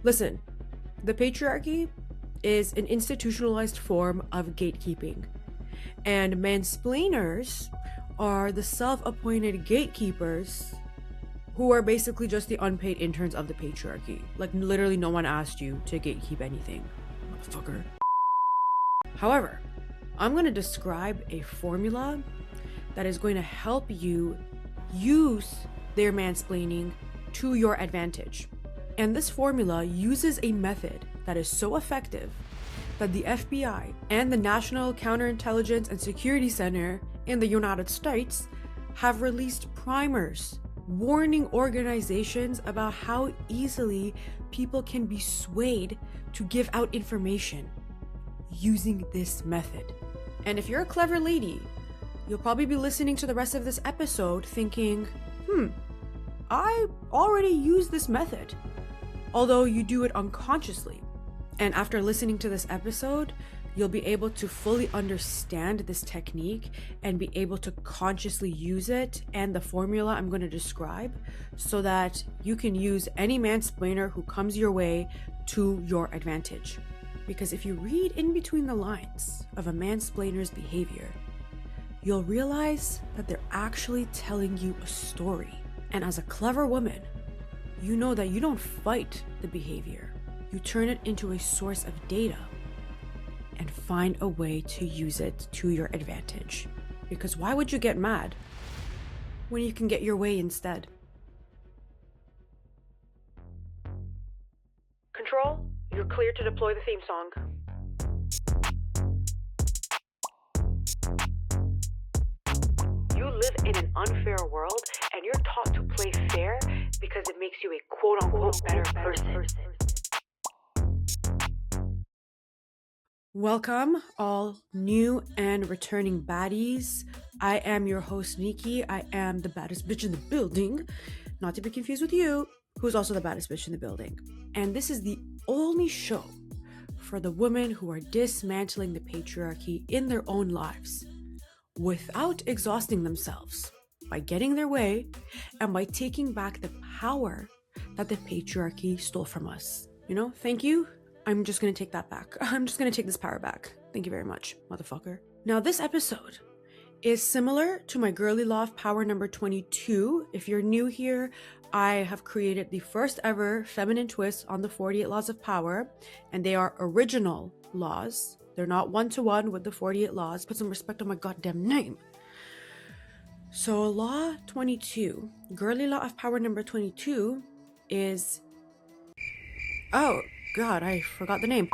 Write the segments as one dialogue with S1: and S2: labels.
S1: Listen, the patriarchy is an institutionalized form of gatekeeping, and mansplainers are the self-appointed gatekeepers who are basically just the unpaid interns of the patriarchy. Like, literally no one asked you to gatekeep anything, motherfucker. However, I'm going to describe a formula that is going to help you use their mansplaining to your advantage. And this formula uses a method that is so effective that the FBI and the National Counterintelligence and Security Center in the United States have released primers warning organizations about how easily people can be swayed to give out information using this method. And if you're a clever lady, you'll probably be listening to the rest of this episode thinking, I already use this method, although you do it unconsciously. And after listening to this episode, you'll be able to fully understand this technique and be able to consciously use it and the formula I'm going to describe so that you can use any mansplainer who comes your way to your advantage. Because if you read in between the lines of a mansplainer's behavior, you'll realize that they're actually telling you a story. And as a clever woman, you know that you don't fight the behavior. You turn it into a source of data and find a way to use it to your advantage. Because why would you get mad when you can get your way instead? Control, you're clear to deploy the theme song. You live in an unfair world and you're taught to play fair because it makes you a quote-unquote better person. Welcome, all new and returning baddies. I am your host, Nikki. I am the baddest bitch in the building. Not to be confused with you, who's also the baddest bitch in the building. And this is the only show for the women who are dismantling the patriarchy in their own lives without exhausting themselves, by getting their way and by taking back the power that the patriarchy stole from us. You know, thank you. I'm just going to take that back. I'm just going to take this power back. Thank you very much, motherfucker. Now, this episode is similar to my Girly Law of Power number 22. If you're new here, I have created the first ever feminine twist on the 48 Laws of Power, and they are original laws. They're not one-to-one with the 48 laws. Put some respect on my goddamn name. So Law 22, Girly Law of Power number 22 is... Oh, God, I forgot the name.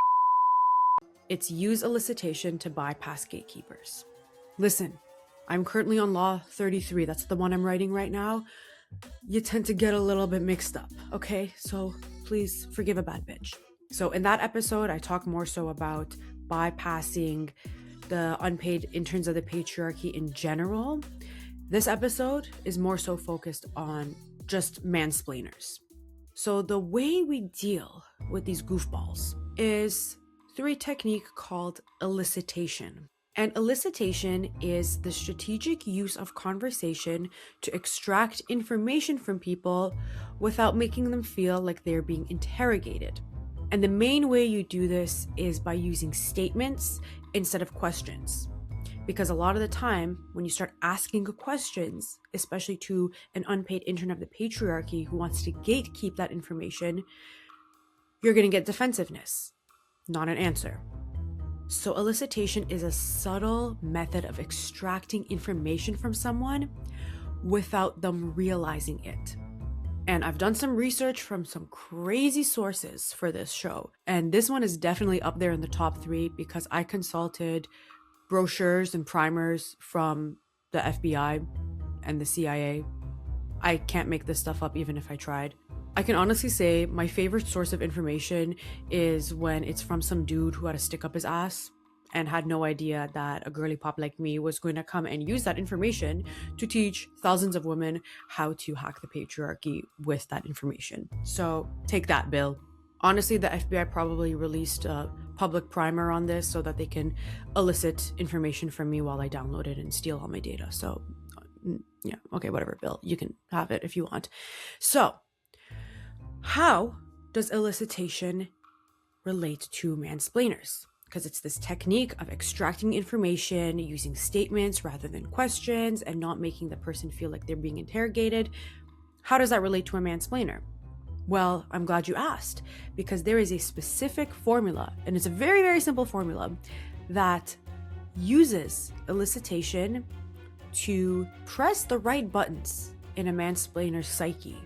S1: It's use elicitation to bypass gatekeepers. Listen, I'm currently on Law 33. That's the one I'm writing right now. You tend to get a little bit mixed up, okay? So please forgive a bad bitch. So in that episode, I talk more so about bypassing the unpaid interns of the patriarchy in general. This episode is more so focused on just mansplainers. So the way we deal with these goofballs is through a technique called elicitation. And elicitation is the strategic use of conversation to extract information from people without making them feel like they're being interrogated. And the main way you do this is by using statements instead of questions. Because a lot of the time, when you start asking questions, especially to an unpaid intern of the patriarchy who wants to gatekeep that information, you're going to get defensiveness, not an answer. So elicitation is a subtle method of extracting information from someone without them realizing it. And I've done some research from some crazy sources for this show. And this one is definitely up there in the top 3 because I consulted brochures and primers from the FBI and the CIA. I can't make this stuff up even if I tried. I can honestly say my favorite source of information is when it's from some dude who had a stick up his ass and had no idea that a girly pop like me was going to come and use that information to teach thousands of women how to hack the patriarchy with that information. So take that, Bill. Honestly, the FBI probably released a public primer on this so that they can elicit information from me while I download it and steal all my data. So yeah, okay, whatever, Bill. You can have it if you want. So how does elicitation relate to mansplainers? Because it's this technique of extracting information using statements rather than questions and not making the person feel like they're being interrogated. How does that relate to a mansplainer? Well, I'm glad you asked, because there is a specific formula, and it's a very, very simple formula that uses elicitation to press the right buttons in a mansplainer's psyche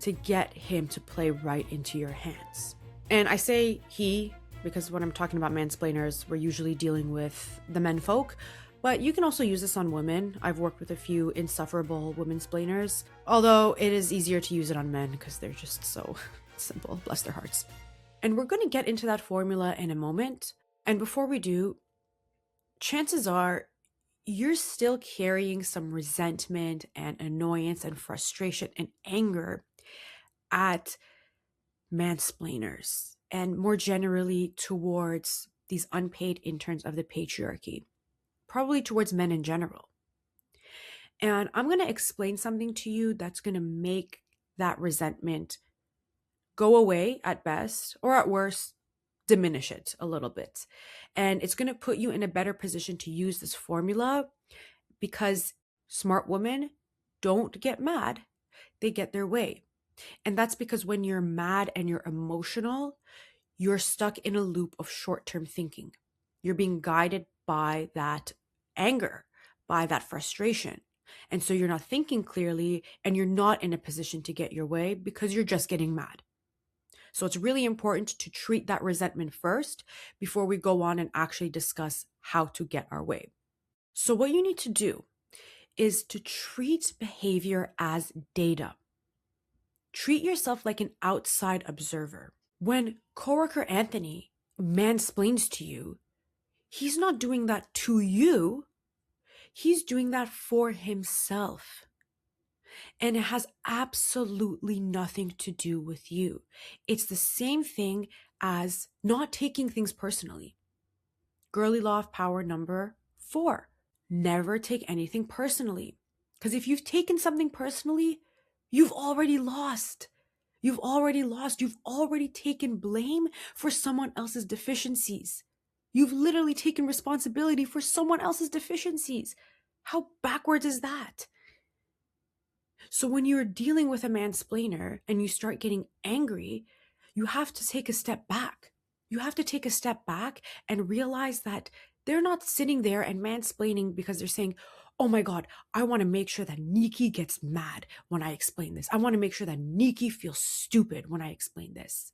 S1: to get him to play right into your hands. And I say he because when I'm talking about mansplainers, we're usually dealing with the men folk, but you can also use this on women. I've worked with a few insufferable women-splainers, although it is easier to use it on men because they're just so simple, bless their hearts. And we're going to get into that formula in a moment. And before we do, chances are you're still carrying some resentment and annoyance and frustration and anger at mansplainers and more generally towards these unpaid interns of the patriarchy, probably towards men in general. And I'm going to explain something to you that's going to make that resentment go away at best, or at worst, diminish it a little bit. And it's going to put you in a better position to use this formula, because smart women don't get mad, they get their way. And that's because when you're mad and you're emotional, you're stuck in a loop of short-term thinking. You're being guided by that anger, by that frustration. And so you're not thinking clearly and you're not in a position to get your way because you're just getting mad. So it's really important to treat that resentment first before we go on and actually discuss how to get our way. So what you need to do is to treat behavior as data. Treat yourself like an outside observer. When coworker Anthony mansplains to you, he's not doing that to you. He's doing that for himself. And it has absolutely nothing to do with you. It's the same thing as not taking things personally. Girly law of power number 4. Never take anything personally. Because if you've taken something personally, you've already lost. You've already lost. You've already taken blame for someone else's deficiencies. You've literally taken responsibility for someone else's deficiencies. How backwards is that? So when you're dealing with a mansplainer and you start getting angry, you have to take a step back. You have to take a step back and realize that they're not sitting there and mansplaining because they're saying, oh my God, I want to make sure that Nikki gets mad when I explain this. I want to make sure that Nikki feels stupid when I explain this.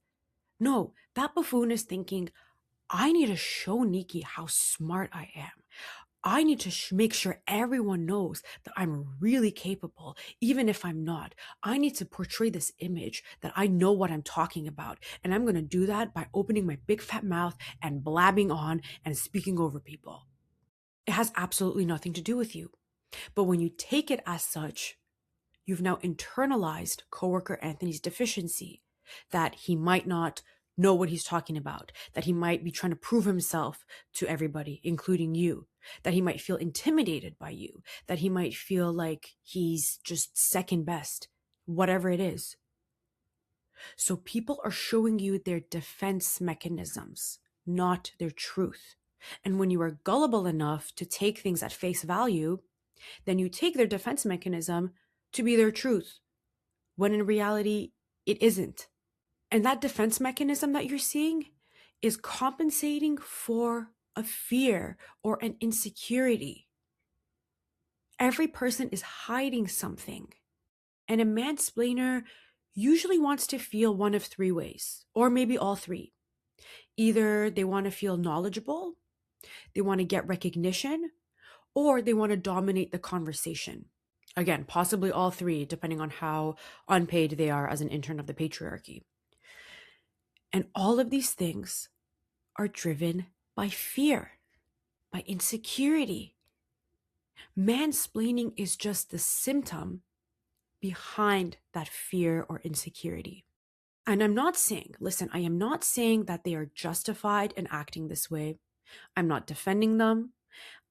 S1: No, that buffoon is thinking, I need to show Nikki how smart I am. I need to make sure everyone knows that I'm really capable, even if I'm not. I need to portray this image that I know what I'm talking about. And I'm going to do that by opening my big fat mouth and blabbing on and speaking over people. It has absolutely nothing to do with you. But when you take it as such, you've now internalized coworker Anthony's deficiency, that he might not know what he's talking about, that he might be trying to prove himself to everybody, including you, that he might feel intimidated by you, that he might feel like he's just second best, whatever it is. So people are showing you their defense mechanisms, not their truth. And when you are gullible enough to take things at face value, then you take their defense mechanism to be their truth, when in reality, it isn't. And that defense mechanism that you're seeing is compensating for a fear or an insecurity. Every person is hiding something. And a mansplainer usually wants to feel one of 3 ways, or maybe all 3. Either they want to feel knowledgeable, they want to get recognition, or they want to dominate the conversation. Again, possibly all 3, depending on how unpaid they are as an intern of the patriarchy. And all of these things are driven by fear, by insecurity. Mansplaining is just the symptom behind that fear or insecurity. And I'm not saying, listen, I am not saying that they are justified in acting this way. I'm not defending them.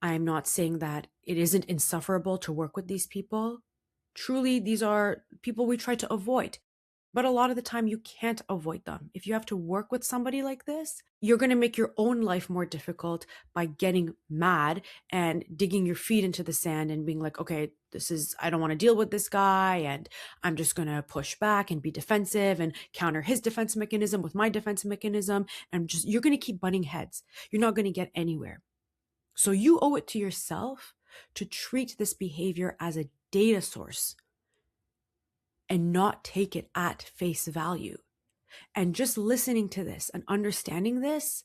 S1: I am not saying that it isn't insufferable to work with these people. Truly, these are people we try to avoid. But a lot of the time you can't avoid them. If you have to work with somebody like this, you're going to make your own life more difficult by getting mad and digging your feet into the sand and being like, okay, I don't want to deal with this guy, and I'm just going to push back and be defensive and counter his defense mechanism with my defense mechanism. And you're going to keep butting heads. You're not going to get anywhere. So you owe it to yourself to treat this behavior as a data source and not take it at face value. And just listening to this and understanding this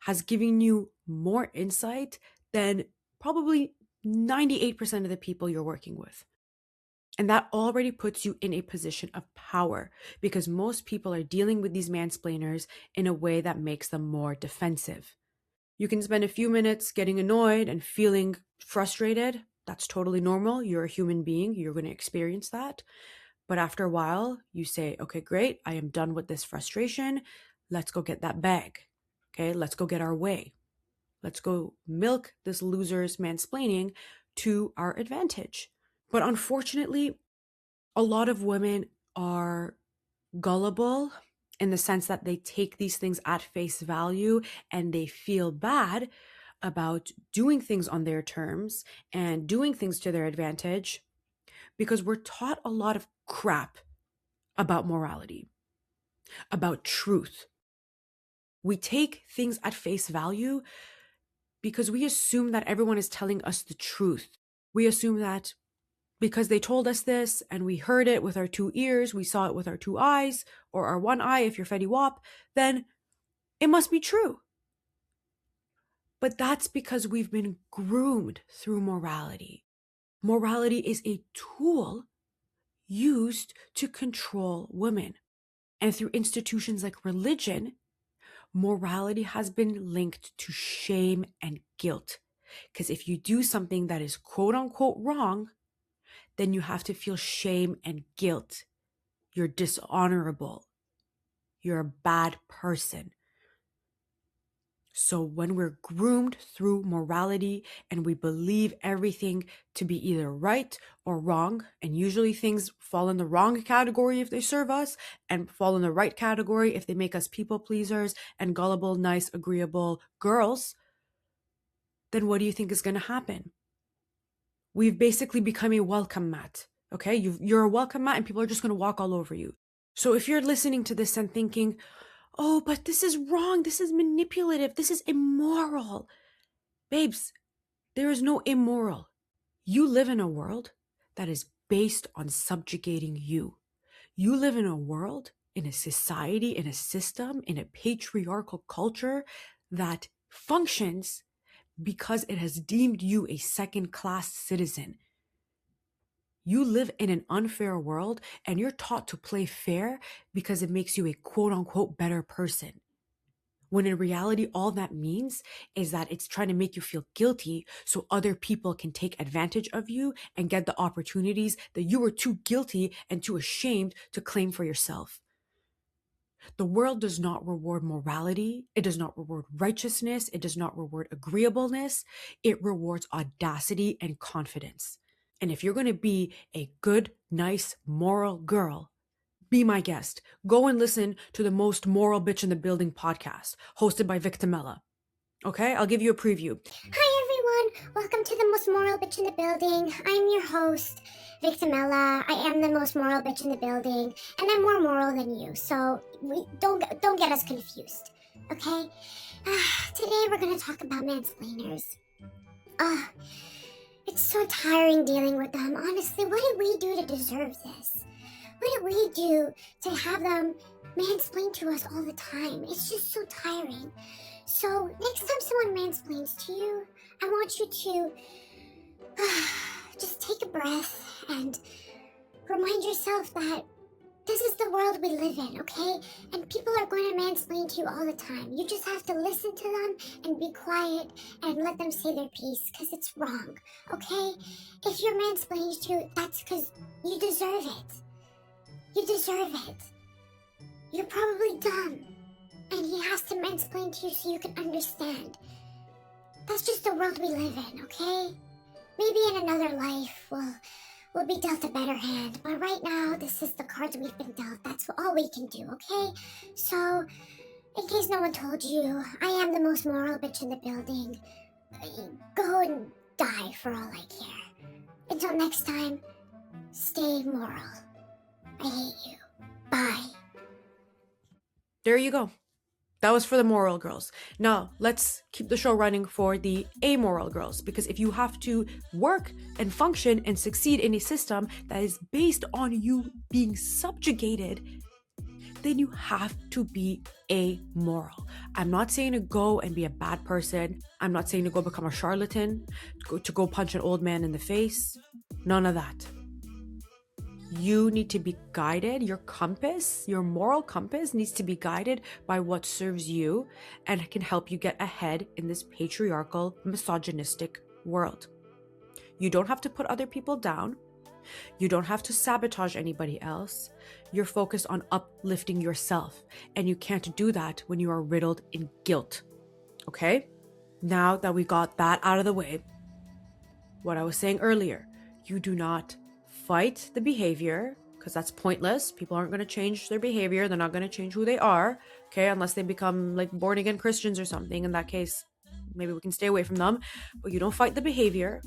S1: has given you more insight than probably 98% of the people you're working with. And that already puts you in a position of power, because most people are dealing with these mansplainers in a way that makes them more defensive. You can spend a few minutes getting annoyed and feeling frustrated. That's totally normal. You're a human being. You're going to experience that. But after a while, you say, okay, great. I am done with this frustration. Let's go get that bag. Okay, let's go get our way. Let's go milk this loser's mansplaining to our advantage. But unfortunately, a lot of women are gullible in the sense that they take these things at face value and they feel bad about doing things on their terms and doing things to their advantage, because we're taught a lot of crap about morality, about truth. We take things at face value because we assume that everyone is telling us the truth. We assume that because they told us this and we heard it with our 2 ears, we saw it with our 2 eyes, or our 1 eye if you're Fetty Wap, then it must be true. But that's because we've been groomed through morality. Morality is a tool used to control women. And through institutions like religion, morality has been linked to shame and guilt. Because if you do something that is quote unquote wrong, then you have to feel shame and guilt. You're dishonorable. You're a bad person. So when we're groomed through morality and we believe everything to be either right or wrong, and usually things fall in the wrong category if they serve us and fall in the right category if they make us people pleasers and gullible, nice, agreeable girls, then what do you think is going to happen? We've basically become a welcome mat. Okay, you're a welcome mat and people are just going to walk all over you. So if you're listening to this and thinking, oh, but this is wrong, this is manipulative, this is immoral. Babes, there is no immoral. You live in a world that is based on subjugating you. You live in a world, in a society, in a system, in a patriarchal culture that functions because it has deemed you a second-class citizen. You live in an unfair world and you're taught to play fair because it makes you a quote-unquote better person. When in reality, all that means is that it's trying to make you feel guilty so other people can take advantage of you and get the opportunities that you were too guilty and too ashamed to claim for yourself. The world does not reward morality. It does not reward righteousness. It does not reward agreeableness. It rewards audacity and confidence. And if you're going to be a good, nice, moral girl, be my guest. Go and listen to the Most Moral Bitch in the Building podcast, hosted by Victimella. Okay, I'll give you a preview.
S2: Hi everyone, welcome to the Most Moral Bitch in the Building. I'm your host, Victimella. I am the most moral bitch in the building, and I'm more moral than you, so don't get us confused, okay? Today we're going to talk about mansplainers. It's so tiring dealing with them. Honestly, what did we do to deserve this? What did we do to have them mansplain to us all the time? It's just so tiring. So next time someone mansplains to you, I want you to just take a breath and remind yourself that this is the world we live in, okay? And people are going to mansplain to you all the time. You just have to listen to them and be quiet and let them say their piece, because it's wrong, okay? If you're mansplaining to you, that's because you deserve it. You deserve it. You're probably dumb, and he has to mansplain to you so you can understand. That's just the world we live in, okay? Maybe in another life we'll be dealt a better hand. But right now, this is the cards we've been dealt. That's all we can do, okay? So, in case no one told you, I am the most moral bitch in the building. Go and die for all I care. Until next time, stay moral. I hate you. Bye.
S1: There you go. That was for the moral girls. Now, let's keep the show running for the amoral girls, because if you have to work and function and succeed in a system that is based on you being subjugated, then you have to be amoral. I'm not saying to go and be a bad person. I'm not saying to go become a charlatan, to go punch an old man in the face. None of that. You need to be guided. Your compass, your moral compass needs to be guided by what serves you and can help you get ahead in this patriarchal, misogynistic world. You don't have to put other people down. You don't have to sabotage anybody else. You're focused on uplifting yourself, and you can't do that when you are riddled in guilt. Okay? Now that we got that out of the way, what I was saying earlier, you do not fight the behavior, because that's pointless. People aren't going to change their behavior. They're not going to change who they are, okay, unless they become like born again Christians or something. In that case, maybe we can stay away from them. But you don't fight the behavior.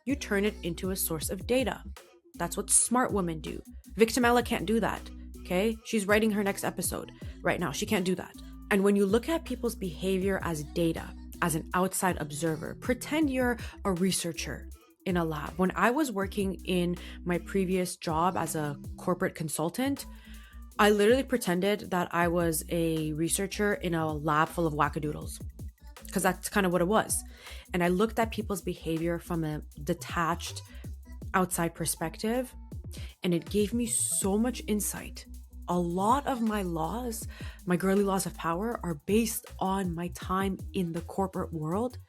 S1: You turn it into a source of data. That's what smart women do. Victimella can't do that, okay? She's writing her next episode right now. She can't do that. And when you look at people's behavior as data, as an outside observer, pretend you're a researcher in a lab. When I was working in my previous job as a corporate consultant, I literally pretended that I was a researcher in a lab full of wackadoodles, because that's kind of what it was. And I looked at people's behavior from a detached outside perspective, and it gave me so much insight. A lot of my laws, my girly laws of power, are based on my time in the corporate world,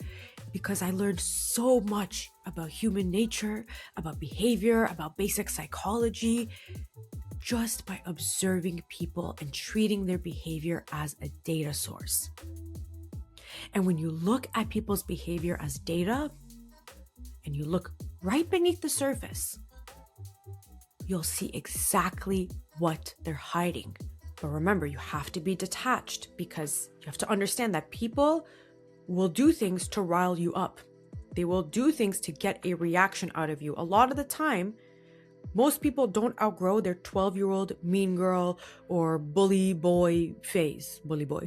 S1: because I learned so much about human nature, about behavior, about basic psychology, just by observing people and treating their behavior as a data source. And when you look at people's behavior as data, and you look right beneath the surface, you'll see exactly what they're hiding. But remember, you have to be detached, because you have to understand that people will do things to rile you up. They will do things to get a reaction out of you. A lot of the time, most people don't outgrow their 12-year-old mean girl or bully boy phase. Bully boy.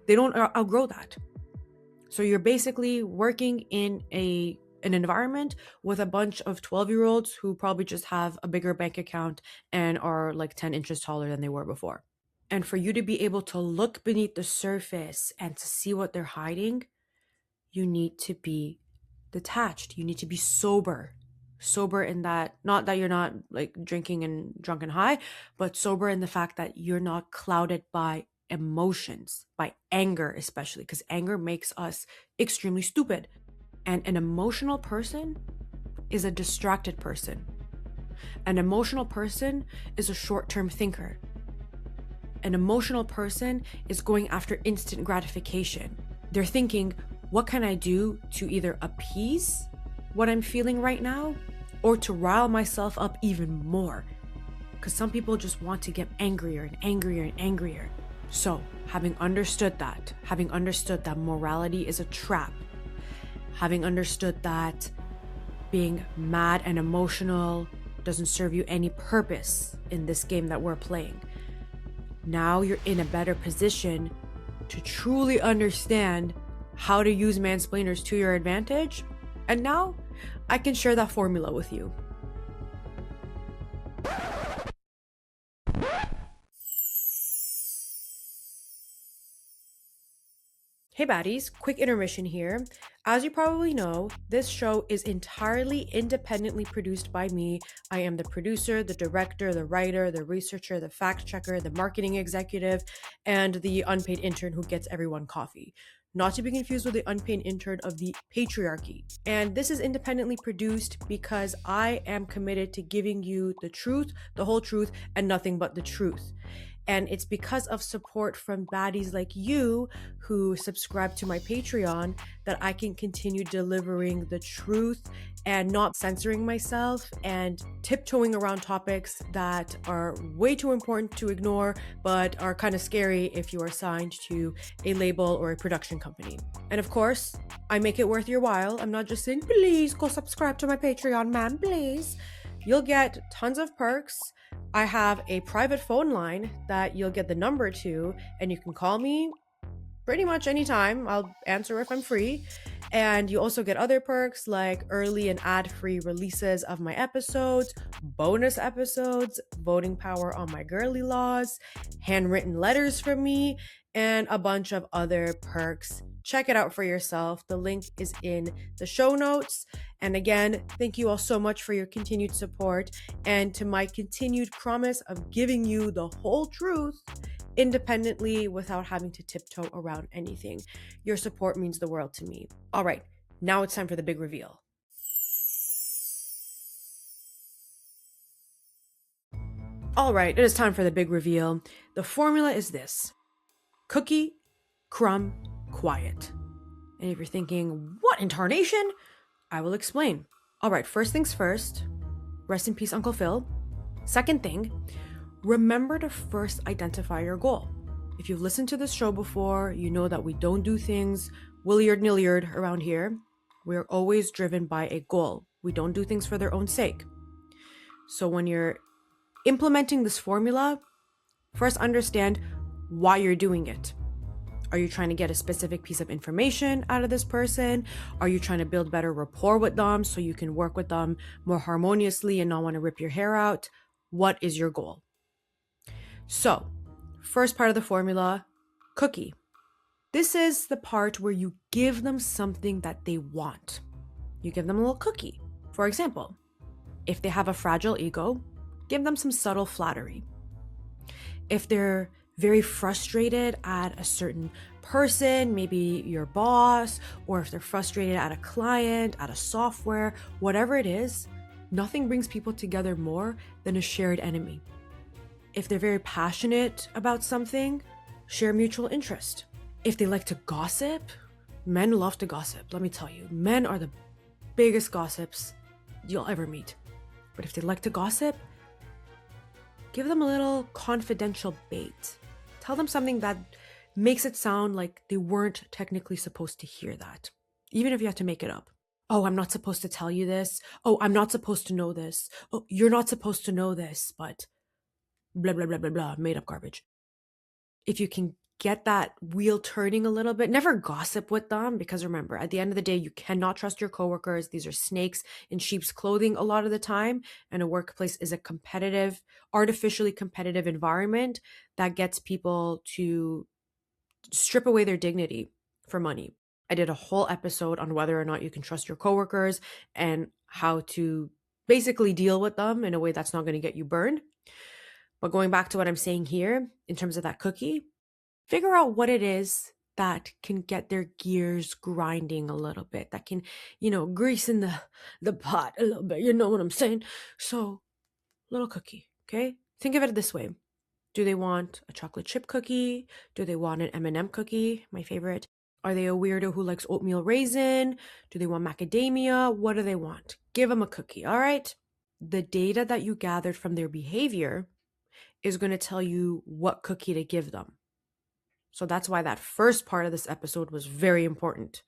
S1: They don't outgrow that. So you're basically working in an environment with a bunch of 12-year-olds who probably just have a bigger bank account and are like 10 inches taller than they were before. And for you to be able to look beneath the surface and to see what they're hiding, you need to be detached. You need to be sober. Sober in that, not that you're not like drinking and drunk and high, but sober in the fact that you're not clouded by emotions, by anger especially, because anger makes us extremely stupid. And an emotional person is a distracted person. An emotional person is a short-term thinker. An emotional person is going after instant gratification. They're thinking, what can I do to either appease what I'm feeling right now or to rile myself up even more? Because some people just want to get angrier and angrier and angrier. So, having understood that morality is a trap, having understood that being mad and emotional doesn't serve you any purpose in this game that we're playing, now you're in a better position to truly understand how to use mansplainers to your advantage. And now I can share that formula with you. Hey baddies, quick intermission here. As you probably know, this show is entirely independently produced by me. I am the producer, the director, the writer, the researcher, the fact checker, the marketing executive, and the unpaid intern who gets everyone coffee. Not to be confused with the unpaid intern of the patriarchy. And this is independently produced because I am committed to giving you the truth, the whole truth, and nothing but the truth. And it's because of support from baddies like you who subscribe to my Patreon that I can continue delivering the truth and not censoring myself and tiptoeing around topics that are way too important to ignore, but are kind of scary if you are signed to a label or a production company. And of course, I make it worth your while. I'm not just saying, please go subscribe to my Patreon, ma'am, please. You'll get tons of perks. I have a private phone line that you'll get the number to, and you can call me pretty much anytime. I'll answer if I'm free. And you also get other perks like early and ad-free releases of my episodes, bonus episodes, voting power on my girly laws, handwritten letters from me, and a bunch of other perks. Check it out for yourself. The link is in the show notes. And again, thank you all so much for your continued support and to my continued promise of giving you the whole truth independently without having to tiptoe around anything. Your support means the world to me. All right, now it's time for the big reveal. All right, it is time for the big reveal. The formula is this: cookie, crumb, quiet. And if you're thinking, what in tarnation? I will explain. All right, first things first, rest in peace, Uncle Phil. Second thing, remember to first identify your goal. If you've listened to this show before, you know that we don't do things williard-nilliard around here. We're always driven by a goal. We don't do things for their own sake. So when you're implementing this formula, first understand why you're doing it. Are you trying to get a specific piece of information out of this person? Are you trying to build better rapport with them so you can work with them more harmoniously and not want to rip your hair out? What is your goal? So, first part of the formula, cookie. This is the part where you give them something that they want. You give them a little cookie. For example, if they have a fragile ego, give them some subtle flattery. If they're very frustrated at a certain person, maybe your boss, or if they're frustrated at a client, at a software, whatever it is, nothing brings people together more than a shared enemy. If they're very passionate about something, share mutual interest. If they like to gossip, men love to gossip, let me tell you. Men are the biggest gossips you'll ever meet. But if they like to gossip, give them a little confidential bait. Tell them something that makes it sound like they weren't technically supposed to hear that, even if you have to make it up. Oh, I'm not supposed to tell you this. Oh, I'm not supposed to know this. Oh, you're not supposed to know this, but blah, blah, blah, blah, blah, made up garbage. If you can get that wheel turning a little bit, never gossip with them, because remember, at the end of the day, you cannot trust your coworkers. These are snakes in sheep's clothing a lot of the time, and a workplace is a competitive, artificially competitive environment that gets people to strip away their dignity for money. I did a whole episode on whether or not you can trust your coworkers and how to basically deal with them in a way that's not going to get you burned. But going back to what I'm saying here, in terms of that cookie, figure out what it is that can get their gears grinding a little bit, that can, grease in the pot a little bit. You know what I'm saying? So, little cookie, okay? Think of it this way. Do they want a chocolate chip cookie? Do they want an M&M cookie? My favorite. Are they a weirdo who likes oatmeal raisin? Do they want macadamia? What do they want? Give them a cookie, all right? The data that you gathered from their behavior is going to tell you what cookie to give them. So that's why that first part of this episode was very important.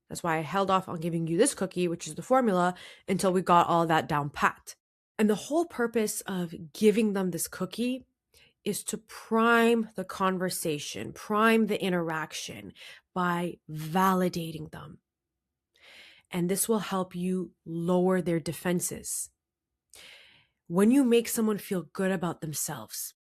S1: That's why I held off on giving you this cookie, which is the formula, until we got all that down pat. And the whole purpose of giving them this cookie is to prime the conversation, prime the interaction by validating them. And this will help you lower their defenses. When you make someone feel good about themselves,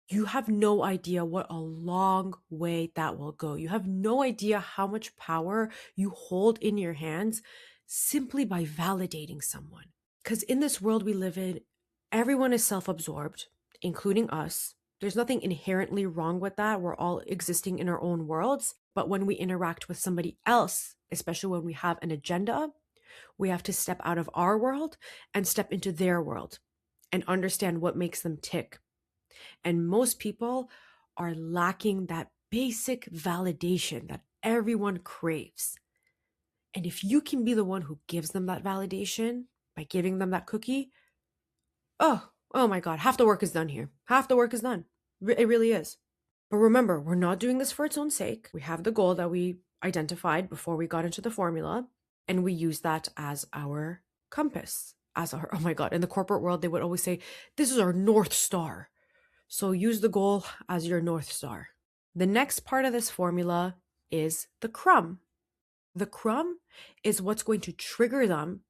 S1: you have no idea what a long way that will go. You have no idea how much power you hold in your hands simply by validating someone. Because in this world we live in, everyone is self-absorbed, including us. There's nothing inherently wrong with that. We're all existing in our own worlds. But when we interact with somebody else, especially when we have an agenda, we have to step out of our world and step into their world and understand what makes them tick. And most people are lacking that basic validation that everyone craves. And if you can be the one who gives them that validation by giving them that cookie, oh my God, half the work is done here. Half the work is done. It really is. But remember, we're not doing this for its own sake. We have the goal that we identified before we got into the formula, and we use that as our compass, as our, oh my God, in the corporate world, they would always say, this is our North Star. So use the goal as your North Star. The next part of this formula is the crumb. The crumb is what's going to trigger them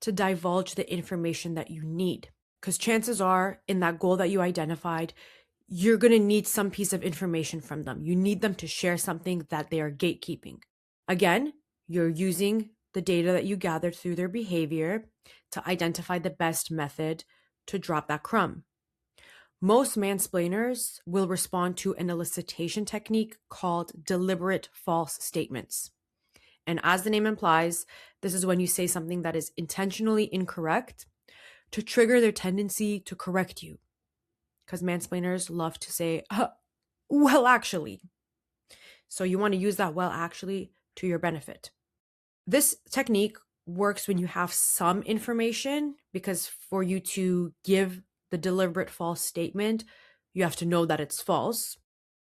S1: to divulge the information that you need. Because chances are, in that goal that you identified, you're going to need some piece of information from them. You need them to share something that they are gatekeeping. Again, you're using the data that you gathered through their behavior to identify the best method to drop that crumb. Most mansplainers will respond to an elicitation technique called deliberate false statements. And as the name implies, this is when you say something that is intentionally incorrect to trigger their tendency to correct you. Because mansplainers love to say, well, actually. So you want to use that well, actually, to your benefit. This technique works when you have some information, because for you to give the deliberate false statement, you have to know that it's false.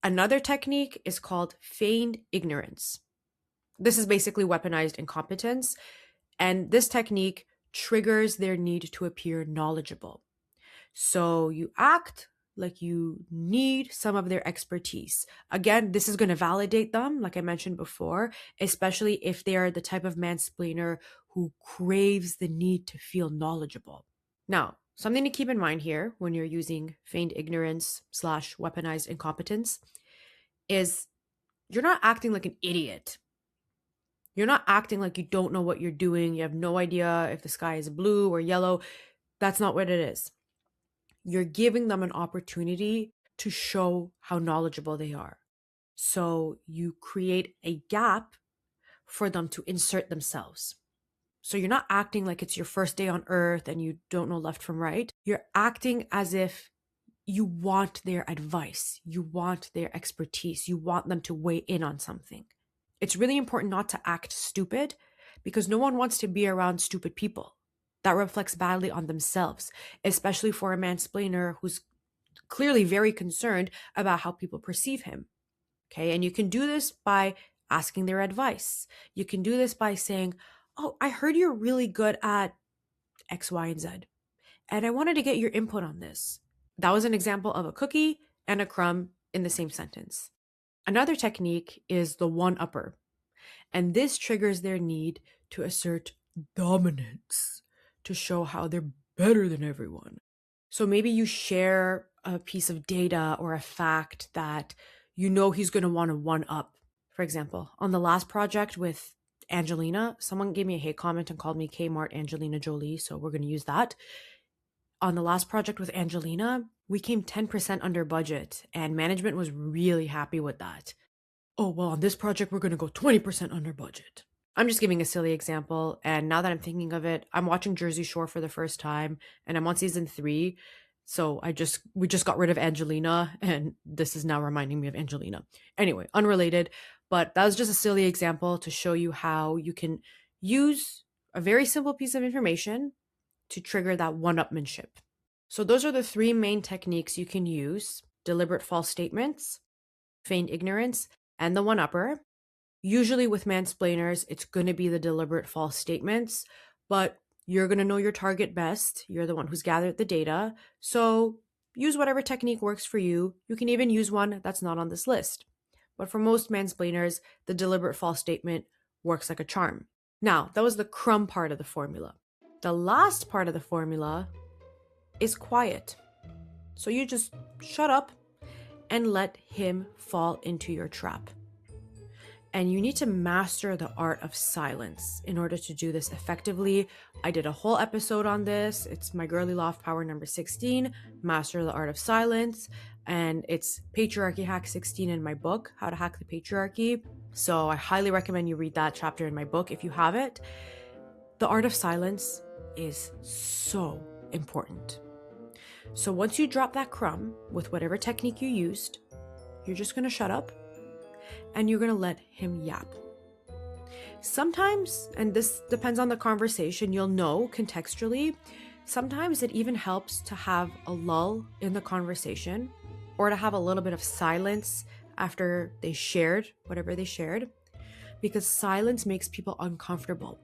S1: Another technique is called feigned ignorance. This is basically weaponized incompetence, and this technique triggers their need to appear knowledgeable. So you act like you need some of their expertise. Again, this is going to validate them, like I mentioned before, especially if they are the type of mansplainer who craves the need to feel knowledgeable. Now, something to keep in mind here when you're using feigned ignorance / weaponized incompetence is you're not acting like an idiot. You're not acting like you don't know what you're doing. You have no idea if the sky is blue or yellow. That's not what it is. You're giving them an opportunity to show how knowledgeable they are. So you create a gap for them to insert themselves. So you're not acting like it's your first day on earth and you don't know left from right. You're acting as if you want their advice. You want their expertise. You want them to weigh in on something. It's really important not to act stupid, because no one wants to be around stupid people. That reflects badly on themselves, especially for a mansplainer who's clearly very concerned about how people perceive him. Okay, and you can do this by asking their advice. You can do this by saying, oh, I heard you're really good at X, Y, and Z, and I wanted to get your input on this. That was an example of a cookie and a crumb in the same sentence. Another technique is the one-upper, and this triggers their need to assert dominance, to show how they're better than everyone. So maybe you share a piece of data or a fact that you know he's going to want to one-up. For example, on the last project with Angelina, someone gave me a hate comment and called me Kmart Angelina Jolie, so we're going to use that. On the last project with Angelina, we came 10% under budget, and management was really happy with that. Oh, well, on this project, we're going to go 20% under budget. I'm just giving a silly example, and now that I'm thinking of it, I'm watching Jersey Shore for the first time, and I'm on season 3, so we just got rid of Angelina, and this is now reminding me of Angelina. Anyway, unrelated, but that was just a silly example to show you how you can use a very simple piece of information to trigger that one-upmanship. So those are the 3 main techniques you can use: deliberate false statements, feigned ignorance, and the one-upper. Usually with mansplainers, it's going to be the deliberate false statements, but you're going to know your target best. You're the one who's gathered the data. So use whatever technique works for you. You can even use one that's not on this list. But for most mansplainers, the deliberate false statement works like a charm. Now, that was the crumb part of the formula. The last part of the formula is quiet. So you just shut up and let him fall into your trap. And you need to master the art of silence in order to do this effectively. I did a whole episode on this. It's my Girly Loft Power number 16, Master the Art of Silence. And it's Patriarchy Hack 16 in my book, How to Hack the Patriarchy. So I highly recommend you read that chapter in my book if you have it. The art of silence is so important. So once you drop that crumb with whatever technique you used, you're just going to shut up and you're going to let him yap. Sometimes, and this depends on the conversation, you'll know contextually, sometimes it even helps to have a lull in the conversation or to have a little bit of silence after they shared whatever they shared, because silence makes people uncomfortable.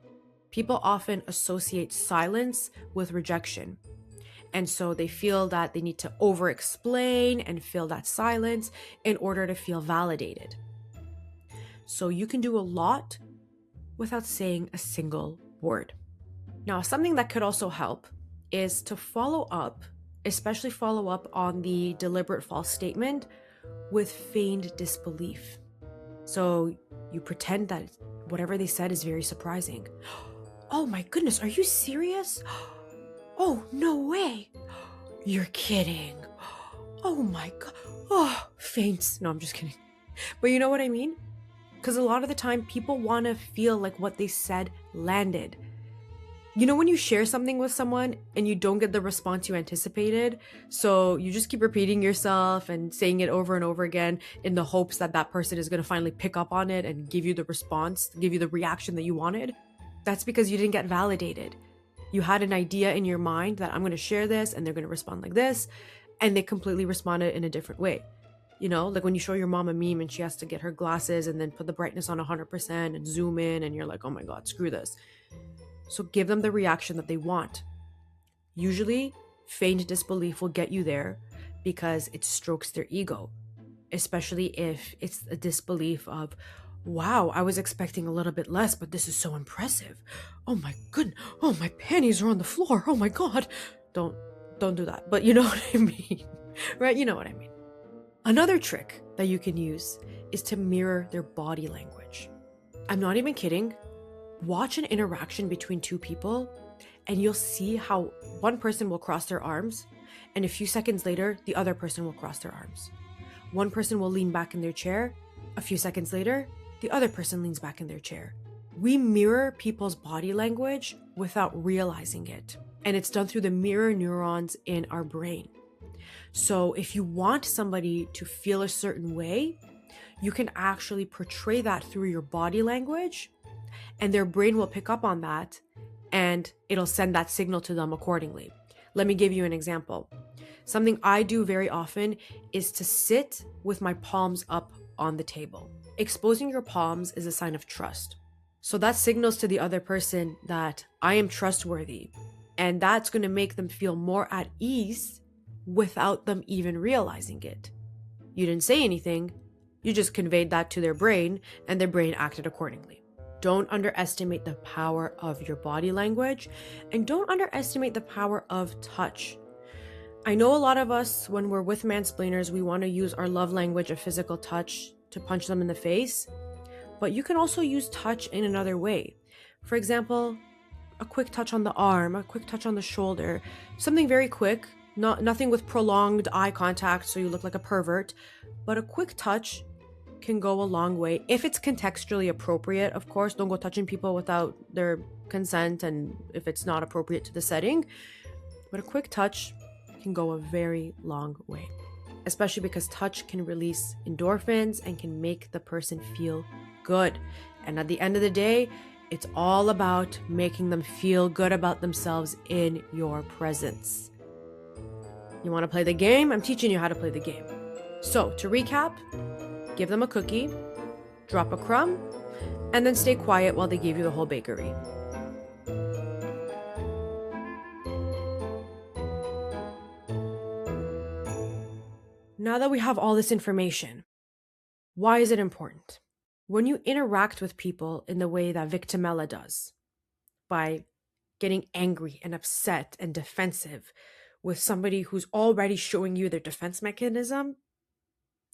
S1: People often associate silence with rejection. And so they feel that they need to over-explain and fill that silence in order to feel validated. So you can do a lot without saying a single word. Now, something that could also help is to follow up, especially follow up on the deliberate false statement with feigned disbelief. So you pretend that whatever they said is very surprising. Oh my goodness, are you serious? Oh, no way. You're kidding. Oh my God. Oh, faints. No, I'm just kidding. But you know what I mean? Because a lot of the time people want to feel like what they said landed. You know when you share something with someone and you don't get the response you anticipated, so you just keep repeating yourself and saying it over and over again in the hopes that that person is going to finally pick up on it and give you the response, give you the reaction that you wanted? That's because you didn't get validated. You had an idea in your mind that I'm going to share this and they're going to respond like this, and they completely responded in a different way. You know, like when you show your mom a meme and she has to get her glasses and then put the brightness on 100% and zoom in and you're like, oh my God, screw this. So give them the reaction that they want. Usually, feigned disbelief will get you there because it strokes their ego, especially if it's a disbelief of, wow, I was expecting a little bit less, but this is so impressive. Oh my goodness. Oh, my panties are on the floor. Oh my God. Don't do that. But you know what I mean, right? You know what I mean. Another trick that you can use is to mirror their body language. I'm not even kidding. Watch an interaction between two people and you'll see how one person will cross their arms and a few seconds later, the other person will cross their arms. One person will lean back in their chair. A few seconds later, the other person leans back in their chair. We mirror people's body language without realizing it. And it's done through the mirror neurons in our brain. So if you want somebody to feel a certain way, you can actually portray that through your body language, and their brain will pick up on that and it'll send that signal to them accordingly. Let me give you an example. Something I do very often is to sit with my palms up on the table. Exposing your palms is a sign of trust. So that signals to the other person that I am trustworthy, and that's going to make them feel more at ease without them even realizing it. You didn't say anything, you just conveyed that to their brain, and their brain acted accordingly. Don't underestimate the power of your body language, and don't underestimate the power of touch. I know a lot of us, when we're with mansplainers, we want to use our love language of physical touch to punch them in the face, but you can also use touch in another way. For example, a quick touch on the arm, a quick touch on the shoulder, something very quick, nothing with prolonged eye contact so you look like a pervert, but a quick touch can go a long way if it's contextually appropriate. Of course, don't go touching people without their consent and if it's not appropriate to the setting, but a quick touch can go a very long way, especially because touch can release endorphins and can make the person feel good. And at the end of the day, it's all about making them feel good about themselves in your presence. You want to play the game? I'm teaching you how to play the game. So to recap, give them a cookie, drop a crumb, and then stay quiet while they give you the whole bakery. Now that we have all this information, why is it important? When you interact with people in the way that Victimella does, by getting angry and upset and defensive with somebody who's already showing you their defense mechanism,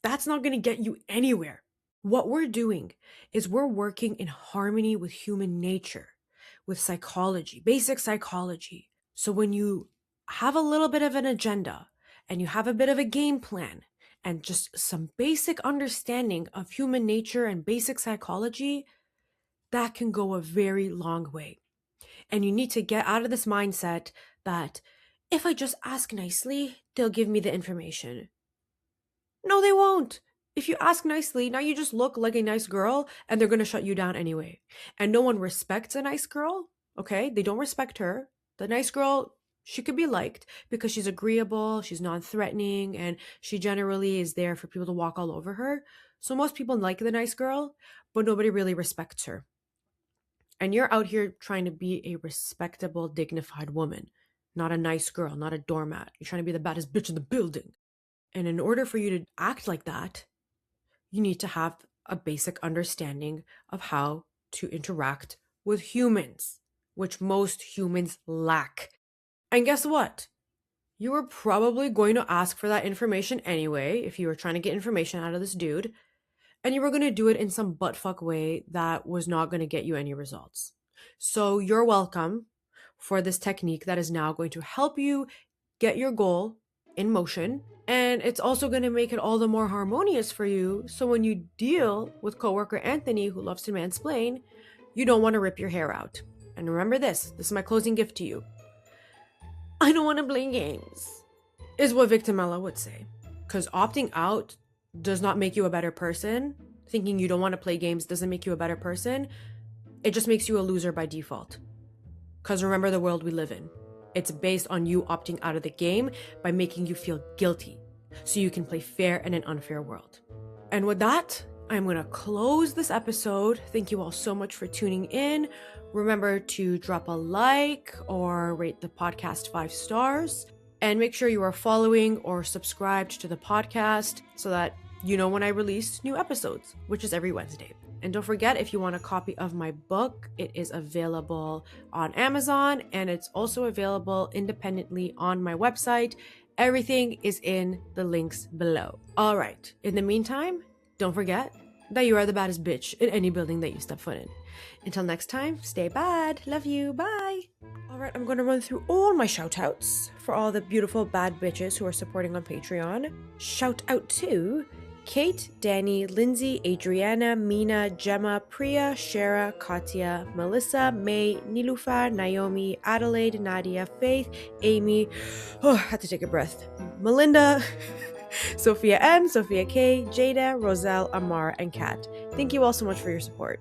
S1: that's not going to get you anywhere. What we're doing is we're working in harmony with human nature, with psychology, basic psychology. So when you have a little bit of an agenda and you have a bit of a game plan and just some basic understanding of human nature and basic psychology, that can go a very long way. And you need to get out of this mindset that if I just ask nicely, they'll give me the information. No, they won't. If you ask nicely, now you just look like a nice girl and they're going to shut you down anyway. And no one respects a nice girl, okay? They don't respect her. The nice girl, she could be liked because she's agreeable, she's non-threatening, and she generally is there for people to walk all over her. So most people like the nice girl, but nobody really respects her. And you're out here trying to be a respectable, dignified woman, not a nice girl, not a doormat. You're trying to be the baddest bitch in the building. And in order for you to act like that, you need to have a basic understanding of how to interact with humans, which most humans lack. And guess what? You were probably going to ask for that information anyway if you were trying to get information out of this dude, and you were going to do it in some buttfuck way that was not going to get you any results. So you're welcome for this technique that is now going to help you get your goal in motion. And it's also going to make it all the more harmonious for you. So when you deal with coworker Anthony, who loves to mansplain, you don't want to rip your hair out. And remember this is my closing gift to you. I don't want to play games, is what Victimella would say. Because opting out does not make you a better person. Thinking you don't want to play games doesn't make you a better person. It just makes you a loser by default. Because remember the world we live in. It's based on you opting out of the game by making you feel guilty so you can play fair in an unfair world. And with that, I'm going to close this episode. Thank you all so much for tuning in. Remember to drop a like or rate the podcast 5 stars. And make sure you are following or subscribed to the podcast so that you know when I release new episodes, which is every Wednesday. And don't forget, if you want a copy of my book, it is available on Amazon and it's also available independently on my website. Everything is in the links below. All right. In the meantime, don't forget that you are the baddest bitch in any building that you step foot in. Until next time, stay bad. Love you. Bye. All right, I'm going to run through all my shout outs for all the beautiful bad bitches who are supporting on Patreon. Shout out to Kate, Danny, Lindsay, Adriana, Mina, Gemma, Priya, Shara, Katya, Melissa, May, Nilufa, Naomi, Adelaide, Nadia, Faith, Amy, I had to take a breath, Melinda, Sophia M, Sophia K, Jada, Roselle, Amar, and Kat. Thank you all so much for your support.